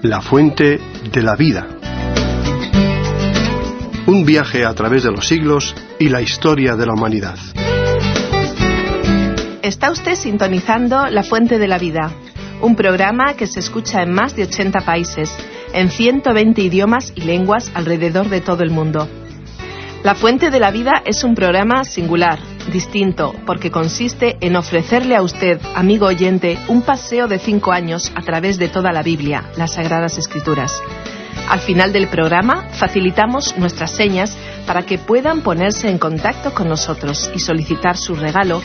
La fuente de la vida. Un viaje a través de los siglos y la historia de la humanidad. Está usted sintonizando La Fuente de la Vida, un programa que se escucha en más de 80 países, en 120 idiomas y lenguas alrededor de todo el mundo. La Fuente de la Vida es un programa singular, distinto, porque consiste en ofrecerle a usted, amigo oyente, un paseo de 5 años a través de toda la Biblia, las Sagradas Escrituras. Al final del programa, facilitamos nuestras señas para que puedan ponerse en contacto con nosotros y solicitar su regalo,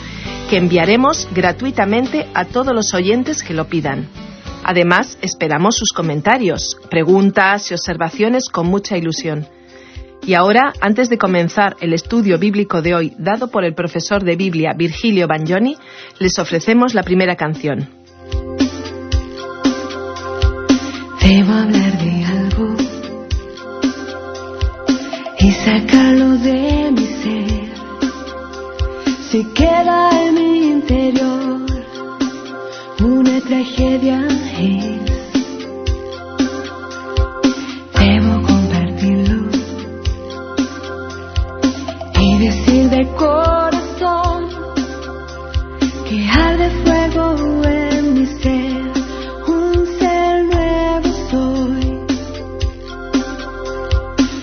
que enviaremos gratuitamente a todos los oyentes que lo pidan. Además, esperamos sus comentarios, preguntas y observaciones con mucha ilusión. Y ahora, antes de comenzar el estudio bíblico de hoy, dado por el profesor de Biblia Virgilio Bagnoni, les ofrecemos la primera canción. Debo hablar de algo y sacarlo de mi ser. Si queda en mi interior una tragedia es. Debo compartirlo y decir de corazón que arde fuego en mi ser, un ser nuevo soy.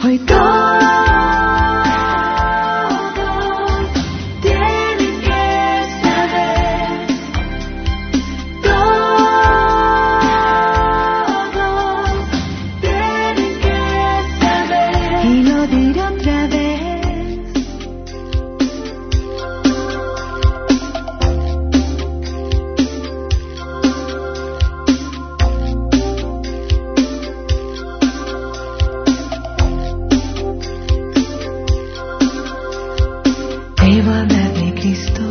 Hoy todos tienen que saber, todos tienen que saber, y lo diré otra vez. Debo hablar de Cristo,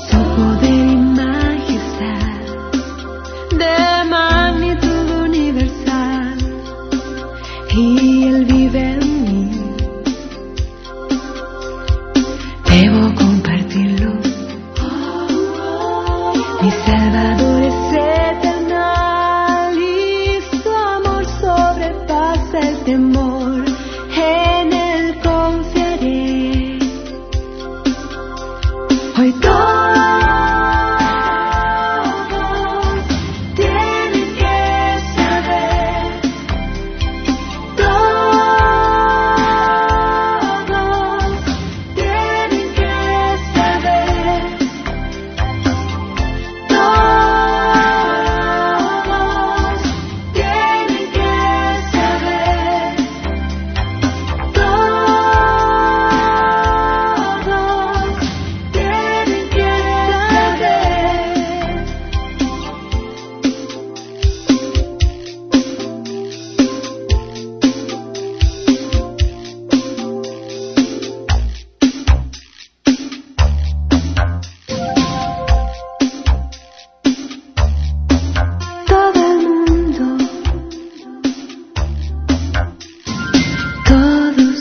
su poder y majestad, de magnitud universal, y Él vive en mí. Debo compartirlo, mi Salvador es eternal y su amor sobrepasa el temor. En Él confiaré. Hoy todos tienen que saber, todos tienen que saber, todos tienen que saber, todos tienen que todo el mundo, todos.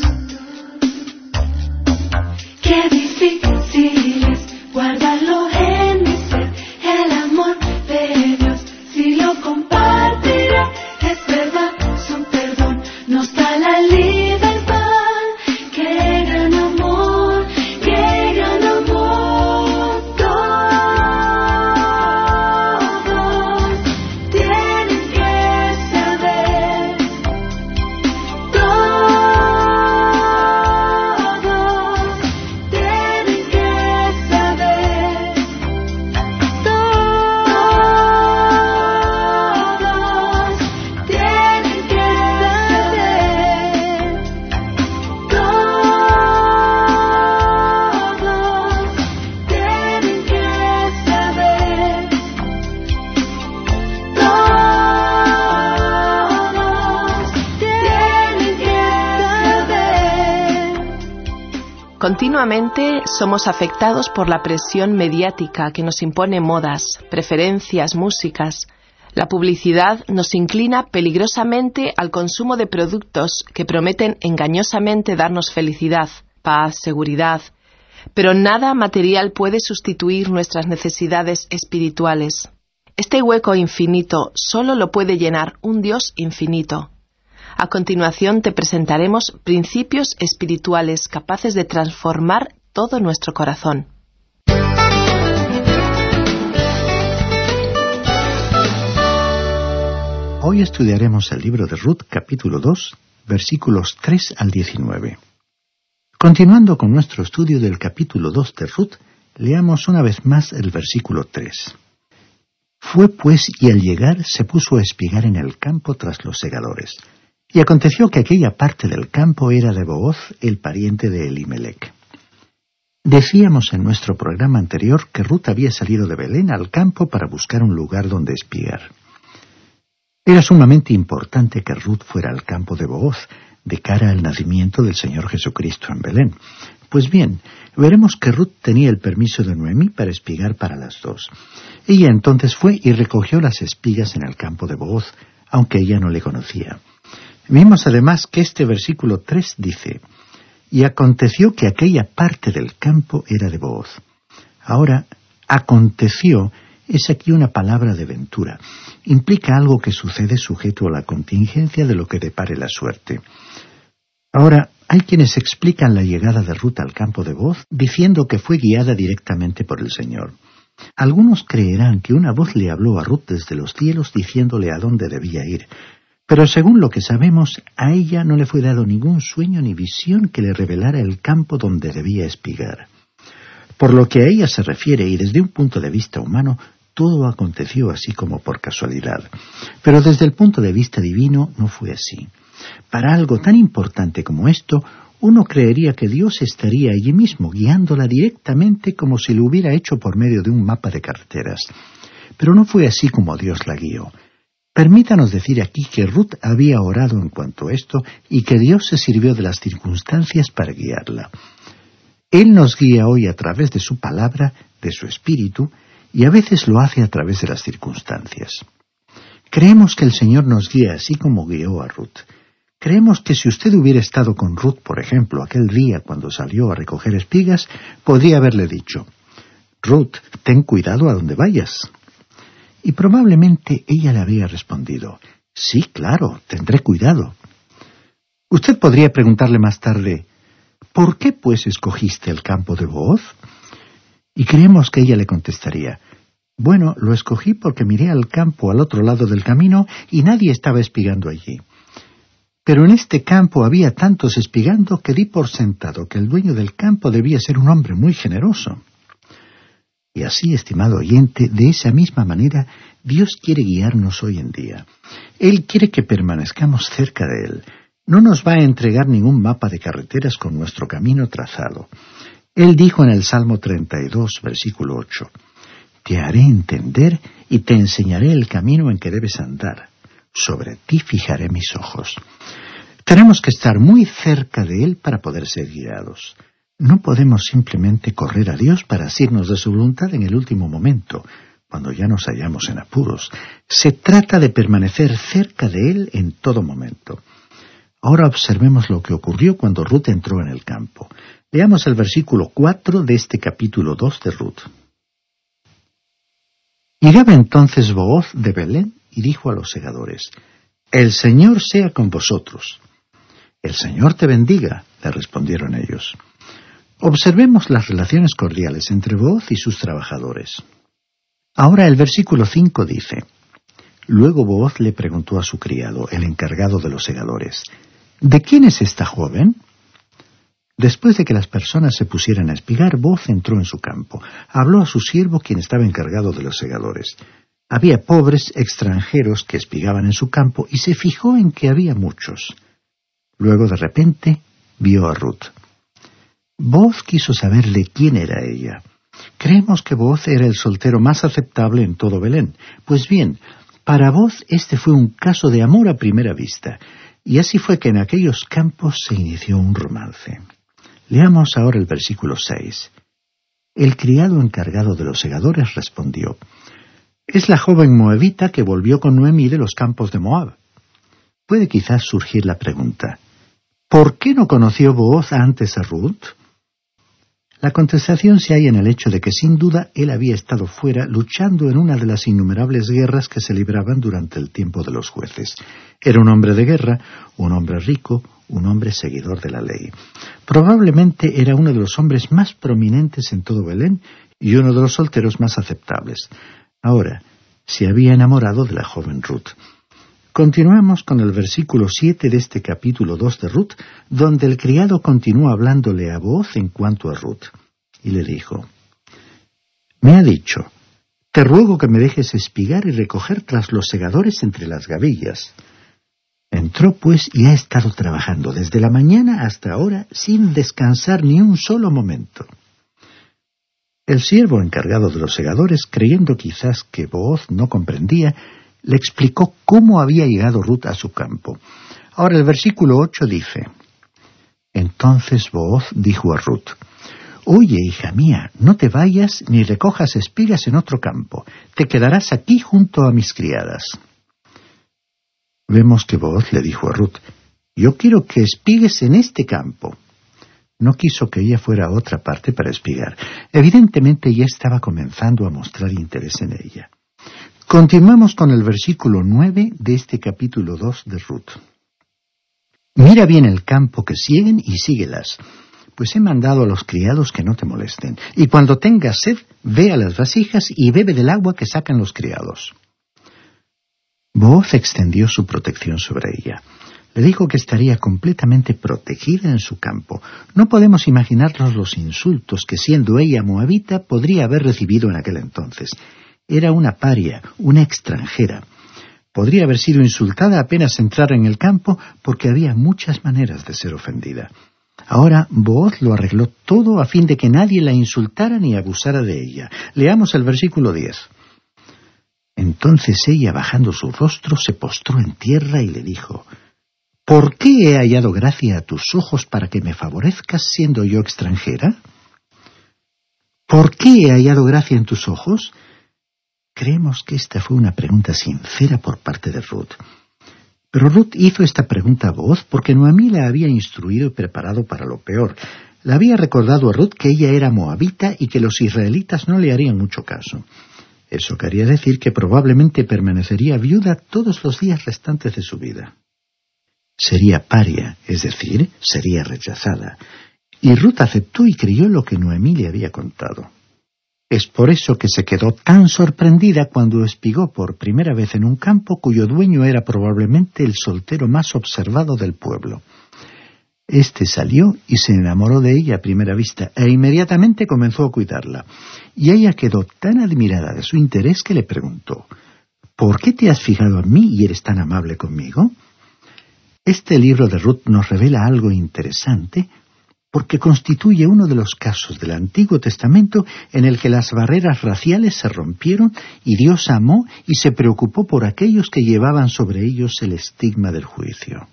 Qué difícil es guardarlo en mi ser, el amor de Dios, si lo compartiré, es verdad, su perdón nos da la libertad. Qué gran amor, qué gran amor. Todos tienen que saber, todos tienen que saber, todos tienen que saber, todos tienen que saber, todos tienen que saber. Continuamente somos afectados por la presión mediática que nos impone modas, preferencias, músicas. La publicidad nos inclina peligrosamente al consumo de productos que prometen engañosamente darnos felicidad, paz, seguridad, pero nada material puede sustituir nuestras necesidades espirituales. Este hueco infinito solo lo puede llenar un Dios infinito. A continuación te presentaremos principios espirituales capaces de transformar todo nuestro corazón. Hoy estudiaremos el libro de Ruth, capítulo 2, versículos 3 al 19. Continuando con nuestro estudio del capítulo 2 de Ruth, leamos una vez más el versículo 3. Fue pues, y al llegar se puso a espigar en el campo tras los segadores. Y aconteció que aquella parte del campo era de Booz, el pariente de Elimelech. Decíamos en nuestro programa anterior que Ruth había salido de Belén al campo para buscar un lugar donde espigar. Era sumamente importante que Ruth fuera al campo de Booz, de cara al nacimiento del Señor Jesucristo en Belén. Pues bien, veremos que Ruth tenía el permiso de Noemí para espigar para las dos. Ella entonces fue y recogió las espigas en el campo de Booz, aunque ella no le conocía. Vimos además que este versículo 3 dice: y aconteció que aquella parte del campo era de Booz. Ahora, aconteció es aquí una palabra de ventura. Implica algo que sucede sujeto a la contingencia de lo que depare la suerte. Ahora, hay quienes explican la llegada de Ruth al campo de Booz diciendo que fue guiada directamente por el Señor. Algunos creerán que una voz le habló a Ruth desde los cielos diciéndole a dónde debía ir. Pero según lo que sabemos, a ella no le fue dado ningún sueño ni visión que le revelara el campo donde debía espigar. Por lo que a ella se refiere, y desde un punto de vista humano, todo aconteció así como por casualidad. Pero desde el punto de vista divino no fue así. Para algo tan importante como esto, uno creería que Dios estaría allí mismo, guiándola directamente como si lo hubiera hecho por medio de un mapa de carreteras. Pero no fue así como Dios la guió. Permítanos decir aquí que Ruth había orado en cuanto a esto y que Dios se sirvió de las circunstancias para guiarla. Él nos guía hoy a través de su palabra, de su espíritu, y a veces lo hace a través de las circunstancias. Creemos que el Señor nos guía así como guió a Ruth. Creemos que si usted hubiera estado con Ruth, por ejemplo, aquel día cuando salió a recoger espigas, podría haberle dicho: Ruth, ten cuidado a donde vayas. Y probablemente ella le habría respondido: sí, claro, tendré cuidado. Usted podría preguntarle más tarde: ¿por qué pues escogiste el campo de Booz? Y creemos que ella le contestaría: bueno, lo escogí porque miré al campo al otro lado del camino y nadie estaba espigando allí. Pero en este campo había tantos espigando que di por sentado que el dueño del campo debía ser un hombre muy generoso. Y así, estimado oyente, de esa misma manera, Dios quiere guiarnos hoy en día. Él quiere que permanezcamos cerca de Él. No nos va a entregar ningún mapa de carreteras con nuestro camino trazado. Él dijo en el Salmo 32, versículo 8, «Te haré entender y te enseñaré el camino en que debes andar. Sobre ti fijaré mis ojos». Tenemos que estar muy cerca de Él para poder ser guiados. No podemos simplemente correr a Dios para asirnos de su voluntad en el último momento, cuando ya nos hallamos en apuros. Se trata de permanecer cerca de Él en todo momento. Ahora observemos lo que ocurrió cuando Ruth entró en el campo. Leamos el versículo 4 de este capítulo 2 de Ruth. Llegaba entonces Booz de Belén y dijo a los segadores: «El Señor sea con vosotros». «El Señor te bendiga», le respondieron ellos. Observemos las relaciones cordiales entre Booz y sus trabajadores. Ahora el versículo 5 dice: «Luego Booz le preguntó a su criado, el encargado de los segadores: ¿de quién es esta joven?». Después de que las personas se pusieran a espigar, Booz entró en su campo. Habló a su siervo, quien estaba encargado de los segadores. Había pobres extranjeros que espigaban en su campo y se fijó en que había muchos. Luego de repente vio a Ruth. Booz quiso saber de quién era ella. Creemos que Booz era el soltero más aceptable en todo Belén. Pues bien, para Booz este fue un caso de amor a primera vista, y así fue que en aquellos campos se inició un romance. Leamos ahora el versículo 6. El criado encargado de los segadores respondió: «Es la joven moabita que volvió con Noemí de los campos de Moab». Puede quizás surgir la pregunta: ¿por qué no conoció Booz antes a Ruth? La contestación se halla en el hecho de que sin duda él había estado fuera luchando en una de las innumerables guerras que se libraban durante el tiempo de los jueces. Era un hombre de guerra, un hombre rico, un hombre seguidor de la ley. Probablemente era uno de los hombres más prominentes en todo Belén y uno de los solteros más aceptables. Ahora, se había enamorado de la joven Ruth. Continuamos con el versículo 7 de este capítulo 2 de Ruth, donde el criado continúa hablándole a Booz en cuanto a Ruth. Y le dijo: «Me ha dicho, te ruego que me dejes espigar y recoger tras los segadores entre las gavillas». Entró pues y ha estado trabajando desde la mañana hasta ahora sin descansar ni un solo momento. El siervo encargado de los segadores, creyendo quizás que Booz no comprendía, le explicó cómo había llegado Ruth a su campo. Ahora el versículo 8 dice: «Entonces Booz dijo a Ruth: Oye, hija mía, no te vayas ni recojas espigas en otro campo. Te quedarás aquí junto a mis criadas». Vemos que Booz le dijo a Ruth: «Yo quiero que espigues en este campo». No quiso que ella fuera a otra parte para espigar. Evidentemente ya estaba comenzando a mostrar interés en ella. Continuamos con el versículo 9 de este capítulo 2 de Ruth. «Mira bien el campo que siguen y síguelas, pues he mandado a los criados que no te molesten. Y cuando tengas sed, ve a las vasijas y bebe del agua que sacan los criados». Booz extendió su protección sobre ella. Le dijo que estaría completamente protegida en su campo. No podemos imaginarnos los insultos que, siendo ella moabita, podría haber recibido en aquel entonces. Era una paria, una extranjera. Podría haber sido insultada apenas entrara en el campo, porque había muchas maneras de ser ofendida. Ahora Booz lo arregló todo a fin de que nadie la insultara ni abusara de ella. Leamos el versículo 10. Entonces ella, bajando su rostro, se postró en tierra y le dijo: «¿Por qué he hallado gracia a tus ojos para que me favorezcas siendo yo extranjera?» ¿Por qué he hallado gracia en tus ojos? Creemos que esta fue una pregunta sincera por parte de Ruth. Pero Ruth hizo esta pregunta a Booz porque Noemí la había instruido y preparado para lo peor. Le había recordado a Ruth que ella era moabita y que los israelitas no le harían mucho caso. Eso quería decir que probablemente permanecería viuda todos los días restantes de su vida. Sería paria, es decir, sería rechazada. Y Ruth aceptó y creyó lo que Noemí le había contado. Es por eso que se quedó tan sorprendida cuando espigó por primera vez en un campo cuyo dueño era probablemente el soltero más observado del pueblo. Este salió y se enamoró de ella a primera vista e inmediatamente comenzó a cuidarla. Y ella quedó tan admirada de su interés que le preguntó: «¿Por qué te has fijado en mí y eres tan amable conmigo?» Este libro de Ruth nos revela algo interesante porque constituye uno de los casos del Antiguo Testamento en el que las barreras raciales se rompieron y Dios amó y se preocupó por aquellos que llevaban sobre ellos el estigma del juicio.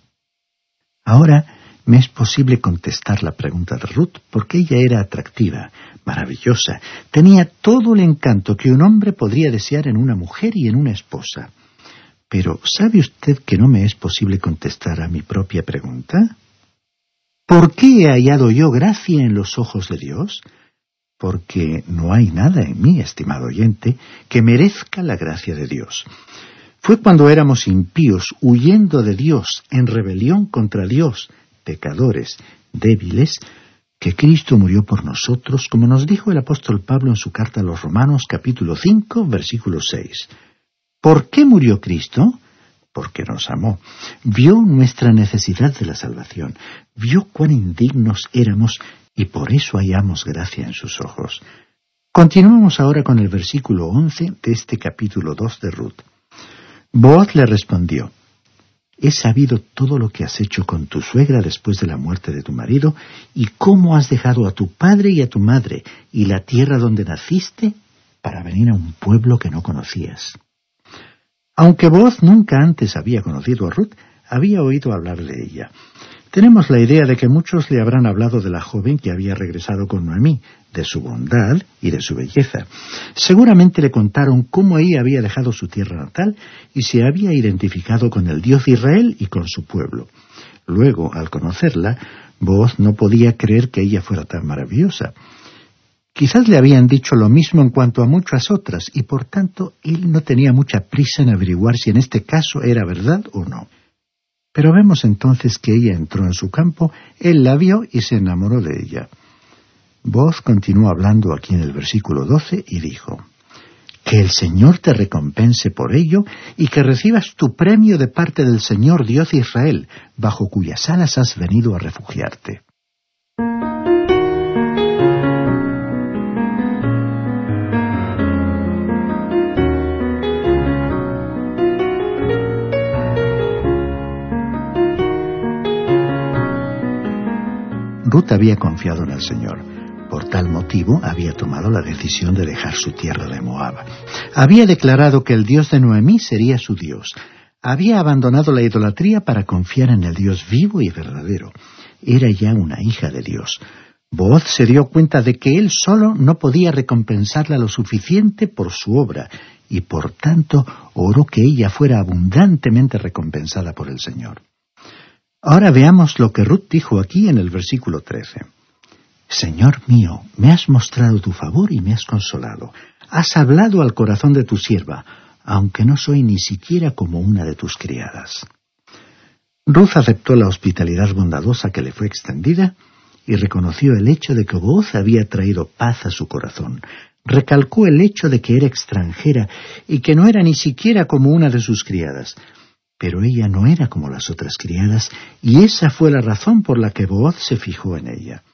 Ahora me es posible contestar la pregunta de Ruth porque ella era atractiva, maravillosa, tenía todo el encanto que un hombre podría desear en una mujer y en una esposa. Pero ¿sabe usted que no me es posible contestar a mi propia pregunta? ¿Por qué he hallado yo gracia en los ojos de Dios? Porque no hay nada en mí, estimado oyente, que merezca la gracia de Dios. Fue cuando éramos impíos, huyendo de Dios, en rebelión contra Dios, pecadores, débiles, que Cristo murió por nosotros, como nos dijo el apóstol Pablo en su carta a los Romanos, capítulo 5, versículo 6. ¿Por qué murió Cristo? Porque nos amó. Vio nuestra necesidad de la salvación, vio cuán indignos éramos y por eso hallamos gracia en sus ojos. Continuamos ahora con el versículo 11 de este capítulo 2 de Ruth. Booz le respondió: «He sabido todo lo que has hecho con tu suegra después de la muerte de tu marido, y cómo has dejado a tu padre y a tu madre, y la tierra donde naciste, para venir a un pueblo que no conocías». Aunque Booz nunca antes había conocido a Ruth, había oído hablar de ella. Tenemos la idea de que muchos le habrán hablado de la joven que había regresado con Noemí, de su bondad y de su belleza. Seguramente le contaron cómo ella había dejado su tierra natal y se había identificado con el Dios de Israel y con su pueblo. Luego, al conocerla, Booz no podía creer que ella fuera tan maravillosa. Quizás le habían dicho lo mismo en cuanto a muchas otras, y por tanto él no tenía mucha prisa en averiguar si en este caso era verdad o no. Pero vemos entonces que ella entró en su campo, él la vio y se enamoró de ella. Booz continuó hablando aquí en el versículo 12 y dijo: «Que el Señor te recompense por ello y que recibas tu premio de parte del Señor Dios de Israel, bajo cuyas alas has venido a refugiarte». Ruth había confiado en el Señor. Por tal motivo había tomado la decisión de dejar su tierra de Moab. Había declarado que el Dios de Noemí sería su Dios. Había abandonado la idolatría para confiar en el Dios vivo y verdadero. Era ya una hija de Dios. Booz se dio cuenta de que él solo no podía recompensarla lo suficiente por su obra, y por tanto oró que ella fuera abundantemente recompensada por el Señor. Ahora veamos lo que Ruth dijo aquí en el versículo 13. «Señor mío, me has mostrado tu favor y me has consolado. Has hablado al corazón de tu sierva, aunque no soy ni siquiera como una de tus criadas». Ruth aceptó la hospitalidad bondadosa que le fue extendida y reconoció el hecho de que Booz había traído paz a su corazón. Recalcó el hecho de que era extranjera y que no era ni siquiera como una de sus criadas. Pero ella no era como las otras criadas, y esa fue la razón por la que Booz se fijó en ella.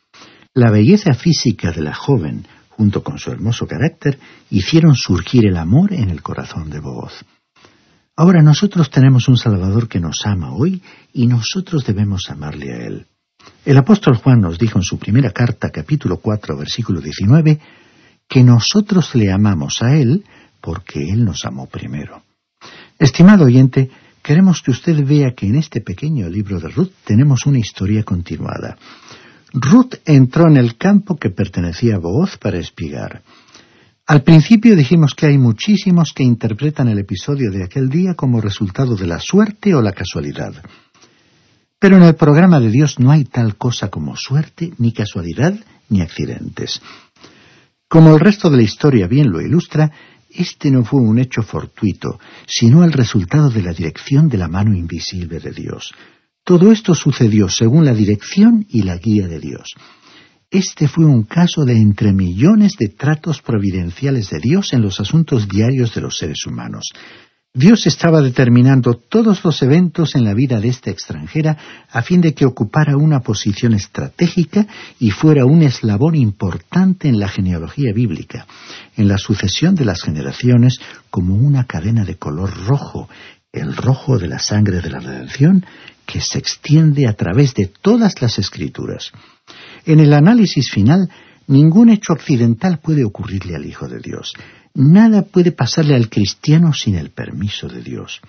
La belleza física de la joven, junto con su hermoso carácter, hicieron surgir el amor en el corazón de Booz. Ahora nosotros tenemos un Salvador que nos ama hoy, y nosotros debemos amarle a Él. El apóstol Juan nos dijo en su primera carta, capítulo 4, versículo 19, que nosotros le amamos a Él porque Él nos amó primero. Estimado oyente, queremos que usted vea que en este pequeño libro de Ruth tenemos una historia continuada. Ruth entró en el campo que pertenecía a Booz para espigar. Al principio dijimos que hay muchísimos que interpretan el episodio de aquel día como resultado de la suerte o la casualidad. Pero en el programa de Dios no hay tal cosa como suerte, ni casualidad, ni accidentes. Como el resto de la historia bien lo ilustra, este no fue un hecho fortuito, sino el resultado de la dirección de la mano invisible de Dios. Todo esto sucedió según la dirección y la guía de Dios. Este fue un caso de entre millones de tratos providenciales de Dios en los asuntos diarios de los seres humanos. Dios estaba determinando todos los eventos en la vida de esta extranjera a fin de que ocupara una posición estratégica y fuera un eslabón importante en la genealogía bíblica, en la sucesión de las generaciones como una cadena de color rojo, el rojo de la sangre de la redención, que se extiende a través de todas las Escrituras. En el análisis final, ningún hecho accidental puede ocurrirle al Hijo de Dios. Nada puede pasarle al cristiano sin el permiso de Dios.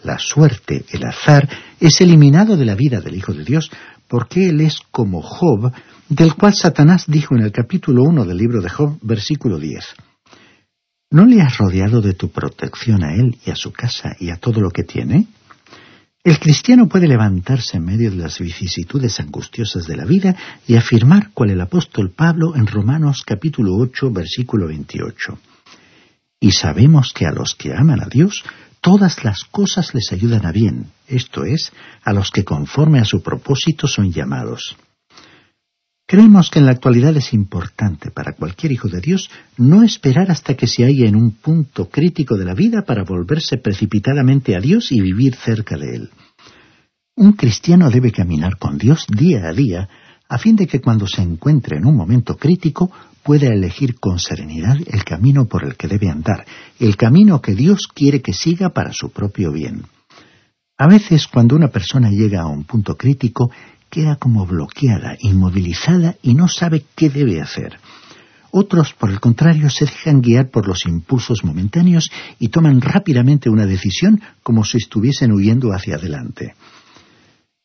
La suerte, el azar, es eliminado de la vida del Hijo de Dios porque él es como Job, del cual Satanás dijo en el capítulo 1 del libro de Job, versículo 10. ¿No le has rodeado de tu protección a él y a su casa y a todo lo que tiene? El cristiano puede levantarse en medio de las vicisitudes angustiosas de la vida y afirmar cual el apóstol Pablo en Romanos capítulo 8, versículo 28. Y sabemos que a los que aman a Dios, todas las cosas les ayudan a bien, esto es, a los que conforme a su propósito son llamados. Creemos que en la actualidad es importante para cualquier hijo de Dios no esperar hasta que se halla en un punto crítico de la vida para volverse precipitadamente a Dios y vivir cerca de Él. Un cristiano debe caminar con Dios día a día, a fin de que cuando se encuentre en un momento crítico pueda elegir con serenidad el camino por el que debe andar, el camino que Dios quiere que siga para su propio bien. A veces, cuando una persona llega a un punto crítico, queda como bloqueada, inmovilizada y no sabe qué debe hacer. Otros, por el contrario, se dejan guiar por los impulsos momentáneos y toman rápidamente una decisión como si estuviesen huyendo hacia adelante.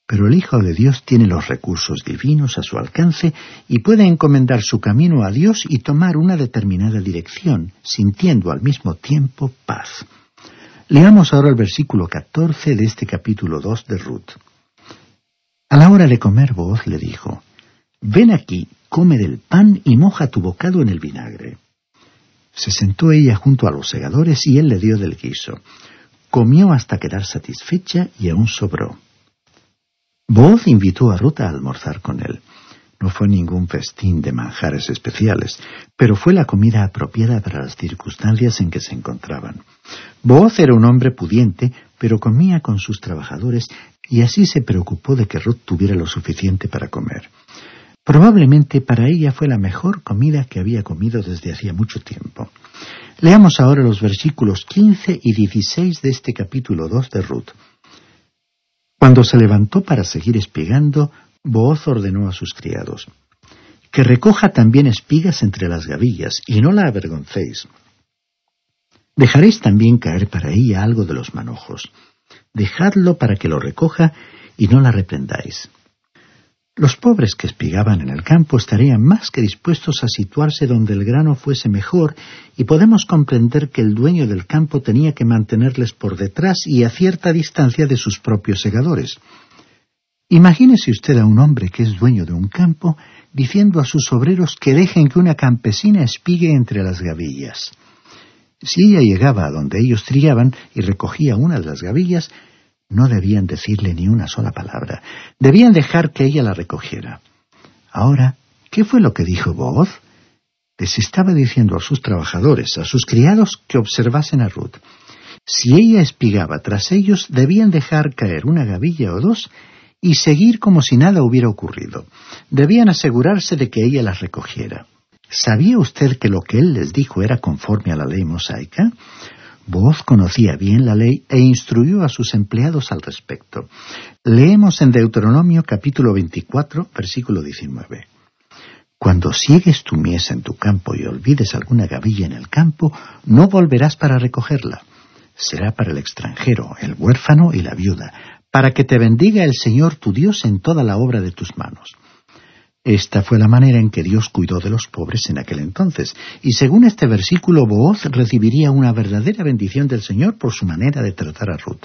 Pero el Hijo de Dios tiene los recursos divinos a su alcance y puede encomendar su camino a Dios y tomar una determinada dirección, sintiendo al mismo tiempo paz. Leamos ahora el versículo 14 de este capítulo 2 de Ruth. A la hora de comer, Booz le dijo: «Ven aquí, come del pan y moja tu bocado en el vinagre. Se sentó ella junto a los segadores y él le dio del guiso. Comió hasta quedar satisfecha y aún sobró. Booz invitó a Ruth a almorzar con él. No fue ningún festín de manjares especiales, pero fue la comida apropiada para las circunstancias en que se encontraban. Booz era un hombre pudiente, pero comía con sus trabajadores y así se preocupó de que Ruth tuviera lo suficiente para comer. Probablemente para ella fue la mejor comida que había comido desde hacía mucho tiempo. Leamos ahora los versículos 15 y 16 de este capítulo 2 de Ruth. Cuando se levantó para seguir espigando, Booz ordenó a sus criados: que recoja también espigas entre las gavillas, y no la avergoncéis. Dejaréis también caer para ella algo de los manojos. Dejadlo para que lo recoja, y no la reprendáis. Los pobres que espigaban en el campo estarían más que dispuestos a situarse donde el grano fuese mejor, y podemos comprender que el dueño del campo tenía que mantenerles por detrás y a cierta distancia de sus propios segadores. Imagínese usted a un hombre que es dueño de un campo diciendo a sus obreros que dejen que una campesina espigue entre las gavillas. Si ella llegaba a donde ellos trillaban y recogía una de las gavillas, no debían decirle ni una sola palabra. Debían dejar que ella la recogiera. Ahora, ¿qué fue lo que dijo Booz? Les estaba diciendo a sus trabajadores, a sus criados, que observasen a Ruth. Si ella espigaba tras ellos, debían dejar caer una gavilla o dos y seguir como si nada hubiera ocurrido. Debían asegurarse de que ella las recogiera. ¿Sabía usted que lo que él les dijo era conforme a la ley mosaica? Booz conocía bien la ley e instruyó a sus empleados al respecto. Leemos en Deuteronomio capítulo 24, versículo 19. Cuando siegues tu mies en tu campo y olvides alguna gavilla en el campo, no volverás para recogerla. Será para el extranjero, el huérfano y la viuda, para que te bendiga el Señor tu Dios en toda la obra de tus manos. Esta fue la manera en que Dios cuidó de los pobres en aquel entonces, y según este versículo, Booz recibiría una verdadera bendición del Señor por su manera de tratar a Ruth.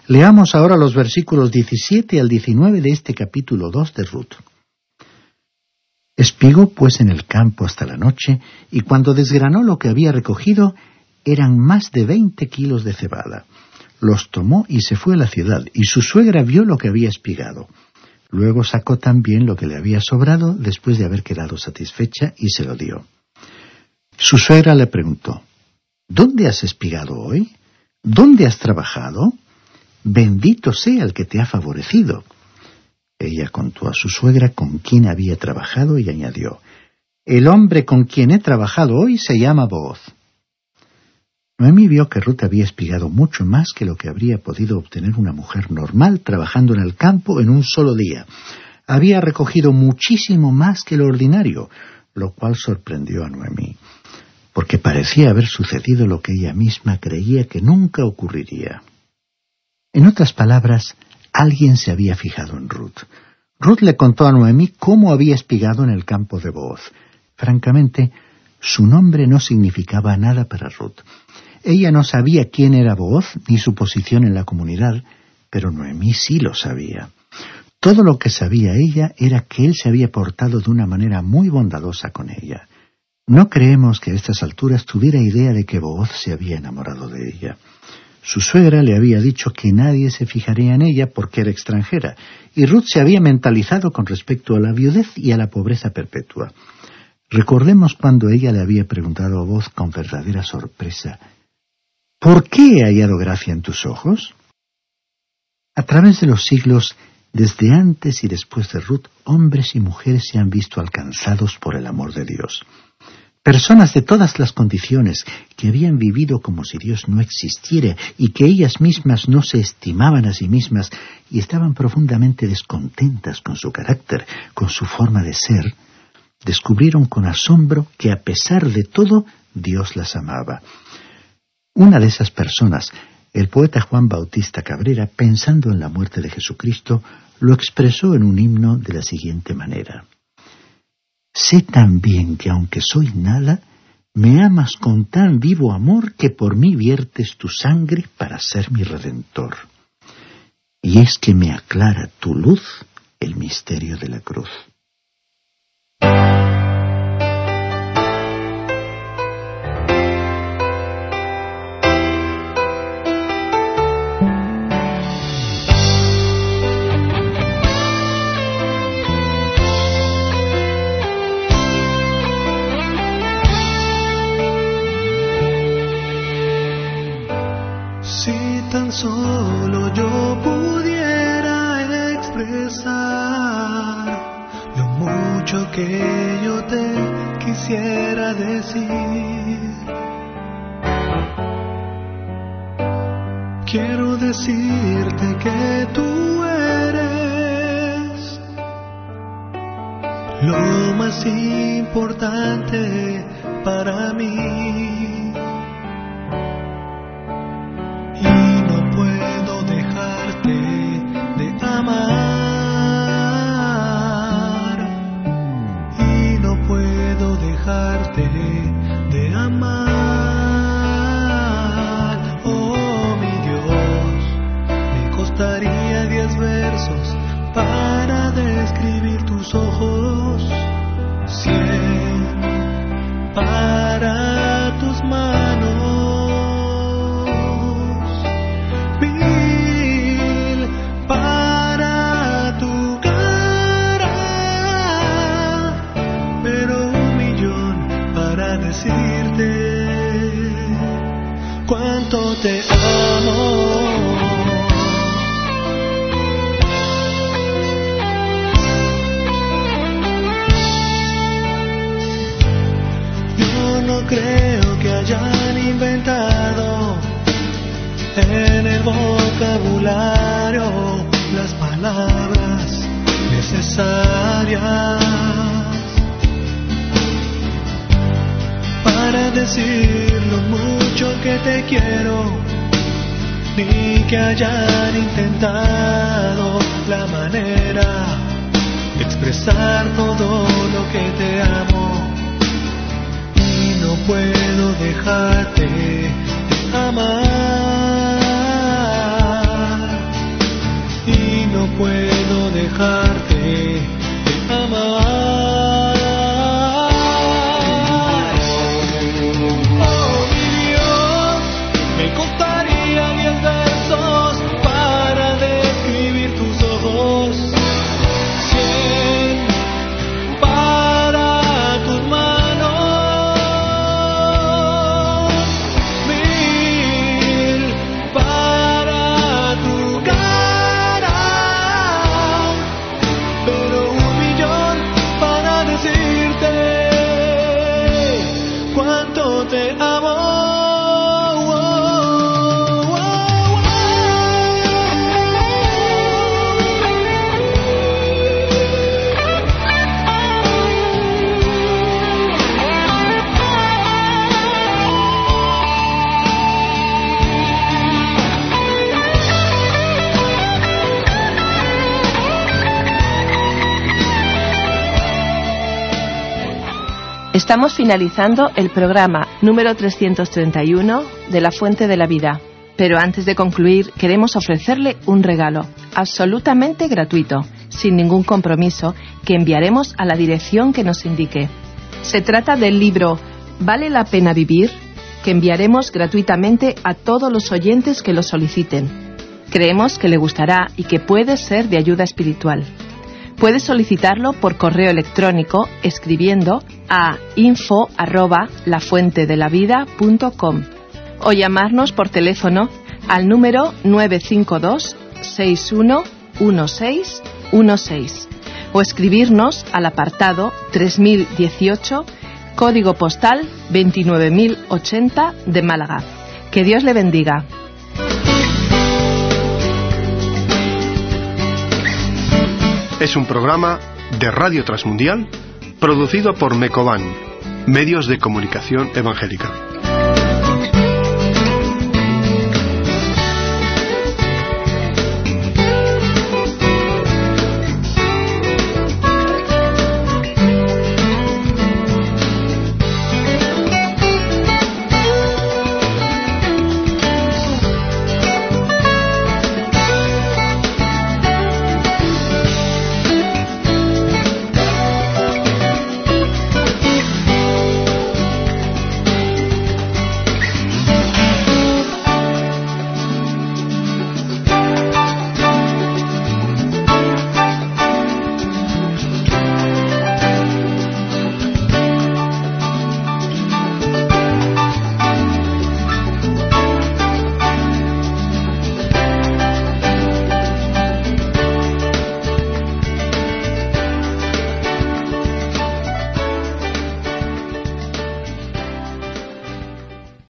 Leamos ahora los versículos 17 al 19 de este capítulo 2 de Ruth. Espigó pues en el campo hasta la noche, y cuando desgranó lo que había recogido, eran más de 20 kilos de cebada. Los tomó y se fue a la ciudad, y su suegra vio lo que había espigado. Luego sacó también lo que le había sobrado después de haber quedado satisfecha y se lo dio. Su suegra le preguntó: ¿Dónde has espigado hoy? ¿Dónde has trabajado? Bendito sea el que te ha favorecido. Ella contó a su suegra con quién había trabajado y añadió: El hombre con quien he trabajado hoy se llama Booz. Noemí vio que Ruth había espigado mucho más que lo que habría podido obtener una mujer normal trabajando en el campo en un solo día. Había recogido muchísimo más que lo ordinario, lo cual sorprendió a Noemí, porque parecía haber sucedido lo que ella misma creía que nunca ocurriría. En otras palabras, alguien se había fijado en Ruth. Ruth le contó a Noemí cómo había espigado en el campo de Booz. Francamente, su nombre no significaba nada para Ruth. Ella no sabía quién era Booz ni su posición en la comunidad, pero Noemí sí lo sabía. Todo lo que sabía ella era que él se había portado de una manera muy bondadosa con ella. No creemos que a estas alturas tuviera idea de que Booz se había enamorado de ella. Su suegra le había dicho que nadie se fijaría en ella porque era extranjera, y Ruth se había mentalizado con respecto a la viudez y a la pobreza perpetua. Recordemos cuando ella le había preguntado a Booz con verdadera sorpresa: ¿por qué he hallado gracia en tus ojos? A través de los siglos, desde antes y después de Ruth, hombres y mujeres se han visto alcanzados por el amor de Dios. Personas de todas las condiciones que habían vivido como si Dios no existiera y que ellas mismas no se estimaban a sí mismas y estaban profundamente descontentas con su carácter, con su forma de ser, descubrieron con asombro que a pesar de todo, Dios las amaba. Una de esas personas, el poeta Juan Bautista Cabrera, pensando en la muerte de Jesucristo, lo expresó en un himno de la siguiente manera: Sé también que aunque soy nada, me amas con tan vivo amor que por mí viertes tu sangre para ser mi Redentor. Y es que me aclara tu luz el misterio de la cruz. tan solo yo pudiera expresar lo mucho que yo te quisiera decir. Quiero decirte que tú eres lo más importante para mí. Y no puedo dejarte de amar. Y no puedo dejarte de amar. Daría 10 versos para describir tus ojos, 100 para tus manos, 1000 para tu cara, pero 1,000,000 para decirte cuánto te amo. No creo que hayan inventado en el vocabulario las palabras necesarias para decir lo mucho que te quiero, ni que hayan intentado la manera de expresar todo lo que te amo. No puedo dejarte de amar. Y no puedo dejarte de amar. Oh, mi Dios, me costaría 10 versos para describir tus ojos, 100 para tus manos, 1000 para tu cara, pero 1,000,000 para decirte cuánto te amo. Estamos finalizando el programa número 331 de La Fuente de la Vida. Pero antes de concluir, queremos ofrecerle un regalo absolutamente gratuito, sin ningún compromiso, que enviaremos a la dirección que nos indique. Se trata del libro ¿Vale la pena vivir?, que enviaremos gratuitamente a todos los oyentes que lo soliciten. Creemos que le gustará y que puede ser de ayuda espiritual. Puedes solicitarlo por correo electrónico escribiendo a info@lafuentedelavida.com o llamarnos por teléfono al número 952 611616 o escribirnos al apartado 3018, código postal 29080 de Málaga. Que Dios le bendiga. Es un programa de Radio Transmundial producido por Mecoban, Medios de Comunicación Evangélica.